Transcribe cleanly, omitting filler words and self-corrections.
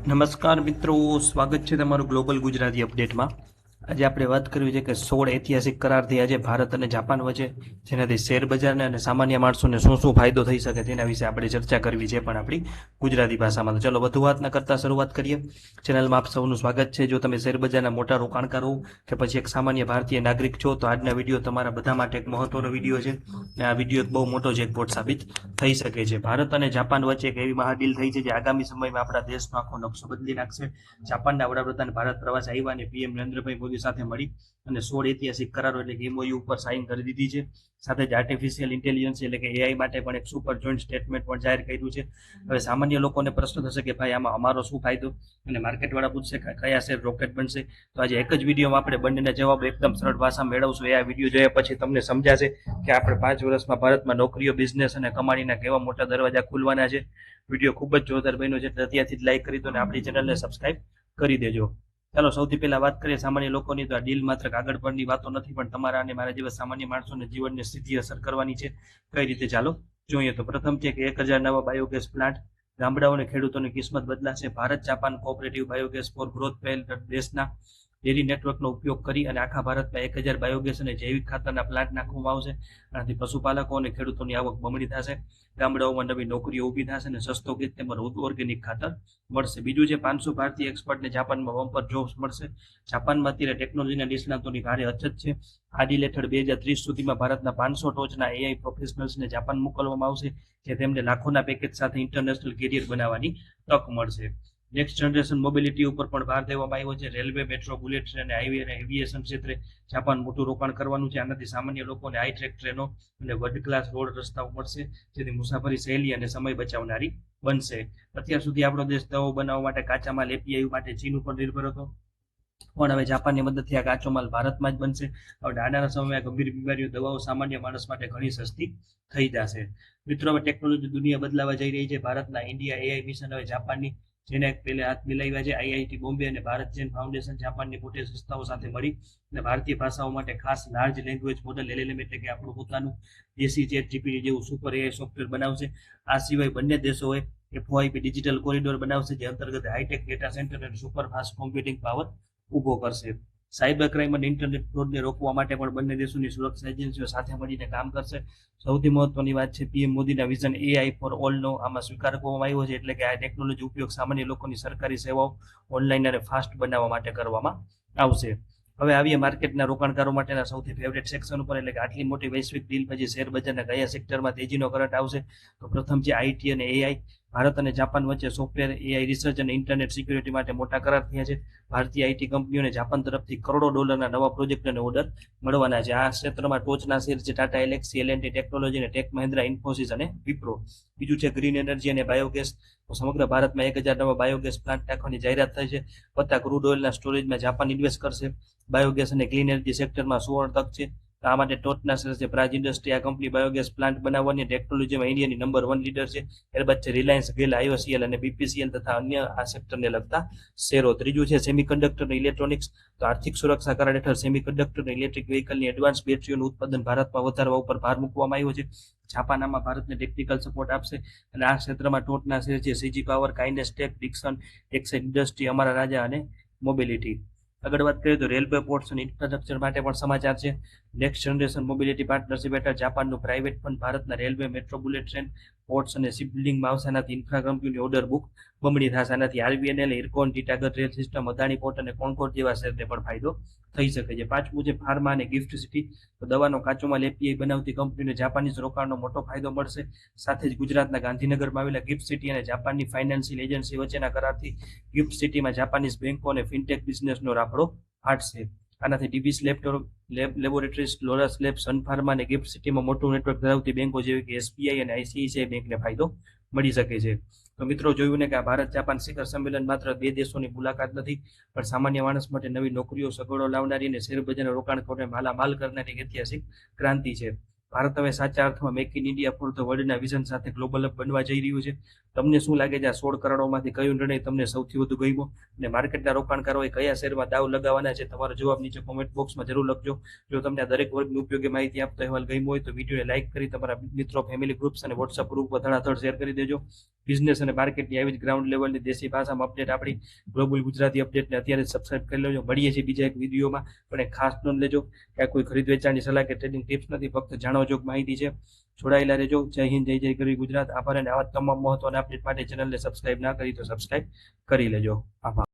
નમસ્કાર મિત્રો, સ્વાગત છે તમારું ગ્લોબલ ગુજરાતી અપડેટમાં। આજે આપણે વાત કરવી છે કે 16 ઐતિહાસિક કરાર થયા છે ભારત અને જાપાન વચ્ચે, જેનાથી શેર બજારને અને સામાન્ય માણસોને શું શું ફાયદો થઈ શકે તેના વિશે આપણે ચર્ચા કરવી છે, પણ આપણી ગુજરાતી ભાષામાં। તો ચલો વધુ વાત ન કરતા શરૂઆત કરીએ। ચેનલમાં આપ સૌનું સ્વાગત છે। જો તમે શેર બજારના મોટા રોકાણકાર હો કે પછી એક સામાન્ય ભારતીય નાગરિક છો, તો આજના વિડીયો તમારા બધા માટે એક મહત્વનો વિડીયો છે અને આ વિડીયો એક બહુ મોટો જેકપોટ સાબિત થઈ શકે છે। ભારત અને જાપાન વચ્ચે એક એવી મહાડીલ થઈ છે જે આગામી સમયમાં આપણા દેશનો આખો નકશો બદલી નાખશે। જાપાનના વડાપ્રધાન ભારત પ્રવાસ આવ્યા અને પીએમ નરેન્દ્રભાઈ મોદી સાથે મળી અને 16 ઐતિહાસિક કરારો એટલે કે એમઓયુ ઉપર સાઇન કરી દીધી છે। સાથે જ આર્ટિફિશિયલ ઇન્ટેલિજન્સ એટલે કે એઆઈ માટે પણ એક સુપર જોઈન્ટ સ્ટેટમેન્ટ પણ જાહેર કર્યું છે। હવે સામાન્ય લોકોને પ્રશ્ન થશે કે ભાઈ આમાં અમારો શું ફાયદો, અને માર્કેટવાળા પૂછશે કે કયા શેર રોકેટ બનશે। તો આજે એક જ વિડીયોમાં આપણે બંનેના જવાબ એકદમ સરળ ભાષામાં મેળવશું। એ આ વિડીયો જોયા પછી તમને સમજાશે કે આપણે 5 વર્ષમાં ભારતમાં નોકરીઓ, બિઝનેસ અને કમાણીના કેવા મોટા દરવાજા ખુલવાના છે। વિડીયો ખૂબ જ જોરદાર બન્યો છે, અત્યારથી જ લાઈક કરી દો અને આપણી ચેનલને સબસ્ક્રાઇબ કરી દેજો। ચાલો સૌથી પહેલા વાત કરીએ સામાન્ય લોકોની। તો આ ડીલ માત્ર કાગળ પરની વાતો નથી, પણ તમારા અને મારા જેવા સામાન્ય માણસોને જીવનને સીધી અસર કરવાની છે। કઈ રીતે ચાલો જોઈએ। તો પ્રથમ છે કે 1000 નવા બાયોગેસ પ્લાન્ટ, ગામડાઓ અને ખેડૂતોની કિસ્મત બદલાશે। Bharat Japan cooperative biogas for growth પહેલ દેશના ડેરી નેટવર્કનો ઉપયોગ કરી અને આખા ભારતમાં 1000 બાયોગેસ અને જૈવિક ખાતરના પ્લાન્ટ નાખવામાં આવશે। આનાથી પશુપાલકો અને ખેડૂતોની આવક બમણી થશે, ગામડાઓમાં નવી નોકરીઓ ઊભી થશે અને સસ્તો ગેસ તેમજ ઓર્ગેનિક ખાતર મળશે। બીજું છે 500 ભારતીય એક્સપર્ટને જાપાનમાં બમ્પર જોબ્સ મળશે। જાપાનમાં અત્યારે ટેકનોલોજીના નિષ્ણાતોની ભારે અછત છે। આ ડીલ હેઠળ 2030 સુધીમાં ભારતના 500 ટોચના એઆઈ પ્રોફેશનલ્સને જાપાન મોકલવામાં આવશે, જે તેમને લાખોના પેકેજ સાથે ઇન્ટરનેશનલ કેરિયર બનાવવાની તક મળશે। નેક્સ્ટ જનરેશન મોબિલિટી ઉપર પણ ભાર દેવામાં આવ્યો છે। રેલવે, મેટ્રો, બુલેટ ટ્રેન અને હાઈવે અને એવિએશન ક્ષેત્રે જાપાન મોટું રોકાણ કરવાનું છે। આનાથી સામાન્ય લોકોને હાઈ ટ્રેક ટ્રેનો અને વર્લ્ડ ક્લાસ રોડ રસ્તાઓ મળશે, જેથી મુસાફરી સહેલી અને સમય બચાવનારી બનશે। અત્યાર સુધી આપણો દેશ દવાઓ બનાવવા માટે કાચા માલ એપીઆઈ માટે ચીન ઉપર નિર્ભર હતો, પણ હવે જાપાનની મદદથી આ કાચો માલ ભારતમાં જ બનશે। હવે આવનારા સમયમાં ગંભીર બીમારીઓ દવાઓ સામાન્ય માણસ માટે ઘણી સસ્તી થઈ જશે। મિત્રો, હવે ટેકનોલોજી દુનિયા બદલાવા જઈ રહી છે। ભારતના ઇન્ડિયા એઆઈ મિશન હવે જાપાનની જેને પહેલે હાથ મિલાવ્યા છે। આઈઆઈટી બોમ્બે અને ભારત જેન ફાઉન્ડેશન જાપાનની મોટી સંસ્થાઓ સાથે મળી અને ભારતીય ભાષાઓ માટે ખાસ લાર્જ લેંગ્વેજ મોડલ એલએલએમ એટલે કે આપણું પોતાનું દેશી ચેટ જીપીટી જેવું સુપર એઆઈ સોફ્ટવેર બનાવશે। આ સિવાય બંને દેશોએ એફઓઆઈપી ડિજિટલ કોરિડોર બનાવશે, જે અંતર્ગત હાઈટેક ડેટા સેન્ટર અને સુપર ફાસ્ટ કોમ્પ્યુટિંગ પાવર ઊભો કરશે। સાયબર ક્રાઇમ અને ઇન્ટરનેટ ફ્રોડને રોકવા માટે પણ બંને દેશોની સુરક્ષા એજન્સીઓ સાથે મળીને કામ કરશે। સૌથી મહત્વની વાત છે પીએમ મોદીના વિઝન એઆઈ ફોર ઓલનો આમાં સ્વીકાર કરવામાં આવ્યો છે, એટલે કે આ ટેકનોલોજી ઉપયોગ સામાન્ય લોકોની સરકારી સેવાઓ ઓનલાઈન અને ફાસ્ટ બનાવવા માટે કરવામાં આવશે। હવે આવીએ માર્કેટના રોકાણકારો માટેના સૌથી ફેવરેટ સેક્શન ઉપર, એટલે કે આટલી મોટી વૈશ્વિક ડીલ પછી શેર બજારના કયા સેક્ટરમાં તેજીનો કરંટ આવશે। તો પ્રથમ છે આઈટી અને એઆઈ। ભારત અને જાપાન વચ્ચે સોફ્ટવેર, એઆઈ રિસર્ચ અને ઇન્ટરનેટ સિક્યુરિટી માટે મોટા કરાર થયા છે। ભારતીય આઈટી કંપનીઓને જાપાન તરફથી કરોડો ડોલરના નવા પ્રોજેક્ટ અને ઓર્ડર મળવાના છે। આ ક્ષેત્રમાં ટોચના શેર છે ટાટા એલેક્સી, એલએનટી ટેકનોલોજી અને ટેક મહિન્દ્રા, ઇન્ફોસિસ અને વિપ્રો। બીજું છે ગ્રીન એનર્જી અને બાયોગેસ। સમગ્ર ભારતમાં 1000 નવા બાયોગેસ પ્લાન્ટ નાખવાની જાહેરાત થઈ છે। વધતા ક્રૂડ ઓઇલના સ્ટોરેજમાં જાપાન ઇન્વેસ્ટ કરશે। બાયોગેસ અને ક્લીન એનર્જી સેક્ટરમાં સુવર્ણ તક છે। આ માટે ટોચના શેર છે પ્રાજ ઇન્ડસ્ટ્રી। આ કંપની બાયોગેસ પ્લાન્ટ બનાવવાની ટેકનોલોજીમાં ઇન્ડિયાની નંબર 1 લીડર છે। ત્યારબાદ છે રિલાયન્સ, ગેલ, આઈઓસીએલ અને બીપીસીએલ તથા અન્ય આ સેક્ટરને લગતા શેરો। ત્રીજું છે સેમિકન્ડક્ટર અને ઇલેક્ટ્રોનિક્સ। તો આર્થિક સુરક્ષા કરાર હેઠળ સેમિકન્ડક્ટર અને ઇલેક્ટ્રિક વ્હીકલની એડવાન્સ બેટરીઓનું ઉત્પાદન ભારતમાં વધારવા ઉપર ભાર મૂકવામાં આવ્યો છે। જાપાન આમાં ભારતને ટેકનિકલ સપોર્ટ આપશે અને આ ક્ષેત્રમાં ટોચના શેર છે CG power, કાઇનેસ્ટેક, Dixon, Exide industry, અમારા રાજા અને મોબિલિટી। આગળ વાત કરીએ તો રેલવે, પોર્ટ્સ અને ઇન્ફ્રાસ્ટ્રક્ચર માટે પણ સમાચાર છે। નેક્સ્ટ જનરેશન મોબિલિટી પાર્ટનરશિપ હેઠળ જાપાનનું પ્રાઇવેટ ફંડ ભારતના railway, metro, bullet train, ports અને શિપબિલ્ડિંગમાં આવશે। આનાથી ઇન્ફ્રા કંપનીની ઓર્ડર બુક બમણી થશે। આનાથી RVNL, Ircon, Titagarh rail system, Adani port અને કોન્કોર્ડ જેવા શેરને પણ ફાયદો થઈ શકે છે। પાંચમું છે ફાર્મા અને ગિફ્ટ સિટી। તો દવાનો કાચો માલ એપીઆઈ બનાવતી કંપનીને જાપાનીઝ રોકાણનો મોટો ફાયદો મળશે। સાથે જ ગુજરાતના ગાંધીનગરમાં આવેલા ગિફ્ટ સિટી અને જાપાનની ફાઇનાન્શિયલ એજન્સી વચ્ચેના કરારથી ગિફ્ટ સિટીમાં જાપાનીઝ બેન્કો અને ફિનટેક બિઝનેસનો રાફડો ફાટશે। આનાથી ડીબીસ laboratories, Laurus labs, Sun Pharma અને ગિફ્ટ સિટીમાં મોટું નેટવર્ક ધરાવતી બેંકો જેવી કે એસબીઆઈ અને આઈસીઆઈસીઆઈ બેંકને ફાયદો મળી શકે છે। તો મિત્રો, જોયું ને કે આ ભારત જાપાન શિખર સંમેલન માત્ર બે દેશોની મુલાકાત નથી, પણ સામાન્ય માણસ માટે નવી નોકરીઓ, સગવડો લાવનારી અને શેર બજારના રોકાણકારોને માલામાલ કરનારી ઐતિહાસિક ક્રાંતિ છે। ભારત હવે સાચા અર્થમાં make in India for the વર્લ્ડના વિઝન સાથે ગ્લોબલ હબ બનવા જઈ રહ્યું છે। તમને શું લાગે છે આ 16 કરોડોમાંથી કયો નિર્ણય તમને સૌથી વધુ ગમ્યો અને માર્કેટના રોકાણકારોએ કયા શેરમાં દાવ લગાવવાના છે? તમારો જવાબ નીચે કોમેન્ટ બોક્સમાં જરૂર લખજો. જો તમને આ દરેક વર્ગની ઉપયોગી માહિતી આપતો અહેવાલ ગમ્યો હોય તો વિડીયોને લાઇક કરી તમારા મિત્રો, ફેમિલી ગ્રુપ્સ અને વોટ્સઅપ ગ્રુપમાં ધડાધડ શેર કરી દેજો. બિઝનેસ અને માર્કેટની આવી જ ગ્રાઉન્ડ લેવલની દેશી ભાષામાં અપડેટ આપણી ગ્લોબલ ગુજરાતી અપડેટને અત્યારે જ સબસ્ક્રાઇબ કરી લેજો. મળીએ છીએ બીજા એક વિડીયોમાં, પણ એક ખાસ નોંધ લેજો કે આ કોઈ ખરીદ વેચાણની સલાહ કે ટ્રેડિંગ ટિપ્સ નથી, ફક્ત જાણવા જોગ માહિતી છે. જોડાયેલા રહેજો. જય હિન્દ, જય જય ગરવી ગુજરાત. આભાર. અને આવા તમામ મહત્વના અપડેટ માટે ચેનલને સબસ્ક્રાઇબ ના કરી તો સબસ્ક્રાઇબ કરી લેજો. આભાર.